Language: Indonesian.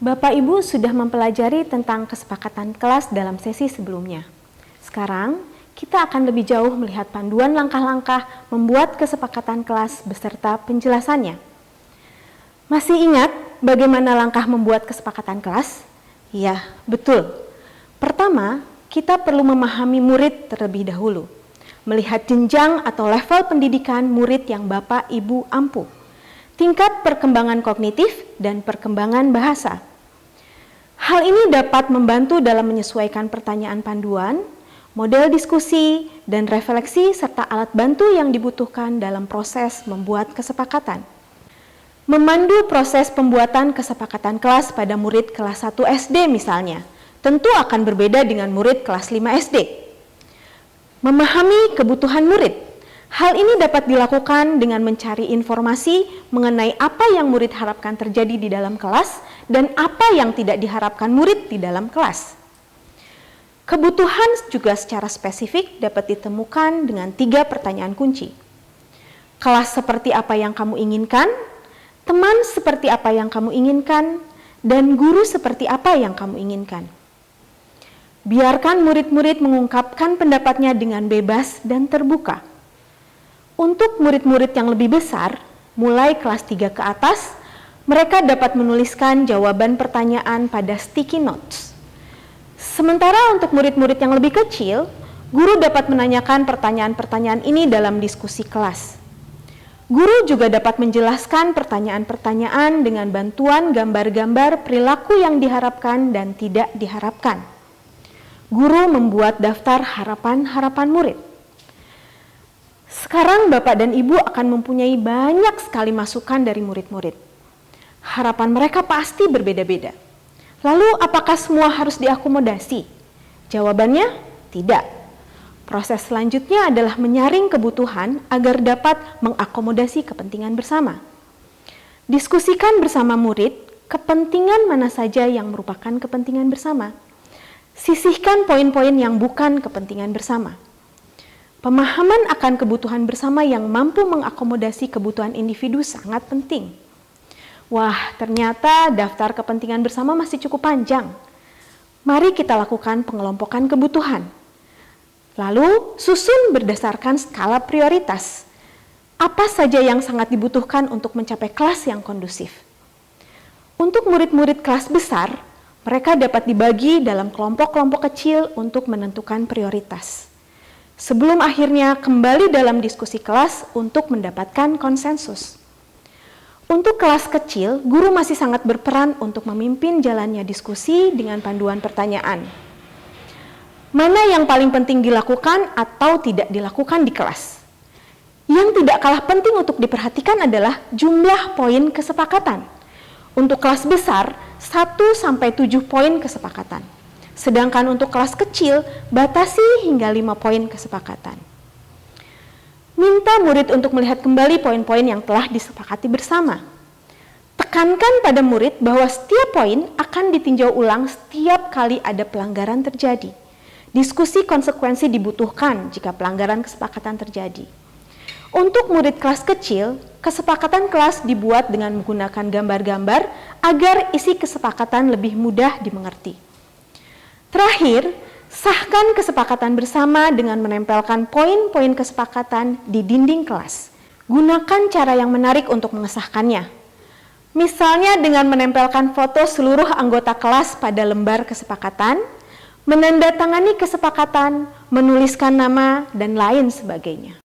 Bapak Ibu sudah mempelajari tentang kesepakatan kelas dalam sesi sebelumnya. Sekarang, kita akan lebih jauh melihat panduan langkah-langkah membuat kesepakatan kelas beserta penjelasannya. Masih ingat bagaimana langkah membuat kesepakatan kelas? Ya, betul. Pertama, kita perlu memahami murid terlebih dahulu. Melihat jenjang atau level pendidikan murid yang Bapak Ibu ampu. Tingkat perkembangan kognitif dan perkembangan bahasa. Hal ini dapat membantu dalam menyesuaikan pertanyaan panduan, model diskusi, dan refleksi serta alat bantu yang dibutuhkan dalam proses membuat kesepakatan. Memandu proses pembuatan kesepakatan kelas pada murid kelas 1 SD misalnya, tentu akan berbeda dengan murid kelas 5 SD. Memahami kebutuhan murid. Hal ini dapat dilakukan dengan mencari informasi mengenai apa yang murid harapkan terjadi di dalam kelas dan apa yang tidak diharapkan murid di dalam kelas. Kebutuhan juga secara spesifik dapat ditemukan dengan 3 pertanyaan kunci. Kelas seperti apa yang kamu inginkan? Teman seperti apa yang kamu inginkan? Dan guru seperti apa yang kamu inginkan? Biarkan murid-murid mengungkapkan pendapatnya dengan bebas dan terbuka. Untuk murid-murid yang lebih besar, mulai kelas 3 ke atas, mereka dapat menuliskan jawaban pertanyaan pada sticky notes. Sementara untuk murid-murid yang lebih kecil, guru dapat menanyakan pertanyaan-pertanyaan ini dalam diskusi kelas. Guru juga dapat menjelaskan pertanyaan-pertanyaan dengan bantuan gambar-gambar perilaku yang diharapkan dan tidak diharapkan. Guru membuat daftar harapan-harapan murid. Sekarang Bapak dan Ibu akan mempunyai banyak sekali masukan dari murid-murid. Harapan mereka pasti berbeda-beda. Lalu apakah semua harus diakomodasi? Jawabannya tidak. Proses selanjutnya adalah menyaring kebutuhan agar dapat mengakomodasi kepentingan bersama. Diskusikan bersama murid kepentingan mana saja yang merupakan kepentingan bersama. Sisihkan poin-poin yang bukan kepentingan bersama. Pemahaman akan kebutuhan bersama yang mampu mengakomodasi kebutuhan individu sangat penting. Wah, ternyata daftar kepentingan bersama masih cukup panjang. Mari kita lakukan pengelompokan kebutuhan. Lalu, susun berdasarkan skala prioritas. Apa saja yang sangat dibutuhkan untuk mencapai kelas yang kondusif? Untuk murid-murid kelas besar, mereka dapat dibagi dalam kelompok-kelompok kecil untuk menentukan prioritas. Sebelum akhirnya kembali dalam diskusi kelas untuk mendapatkan konsensus. Untuk kelas kecil, guru masih sangat berperan untuk memimpin jalannya diskusi dengan panduan pertanyaan. Mana yang paling penting dilakukan atau tidak dilakukan di kelas? Yang tidak kalah penting untuk diperhatikan adalah jumlah poin kesepakatan. Untuk kelas besar, 1-7 poin kesepakatan. Sedangkan untuk kelas kecil, batasi hingga 5 poin kesepakatan. Minta murid untuk melihat kembali poin-poin yang telah disepakati bersama. Tekankan pada murid bahwa setiap poin akan ditinjau ulang setiap kali ada pelanggaran terjadi. Diskusi konsekuensi dibutuhkan jika pelanggaran kesepakatan terjadi. Untuk murid kelas kecil, kesepakatan kelas dibuat dengan menggunakan gambar-gambar agar isi kesepakatan lebih mudah dimengerti. Terakhir, sahkan kesepakatan bersama dengan menempelkan poin-poin kesepakatan di dinding kelas. Gunakan cara yang menarik untuk mengesahkannya. Misalnya dengan menempelkan foto seluruh anggota kelas pada lembar kesepakatan, menandatangani kesepakatan, menuliskan nama, dan lain sebagainya.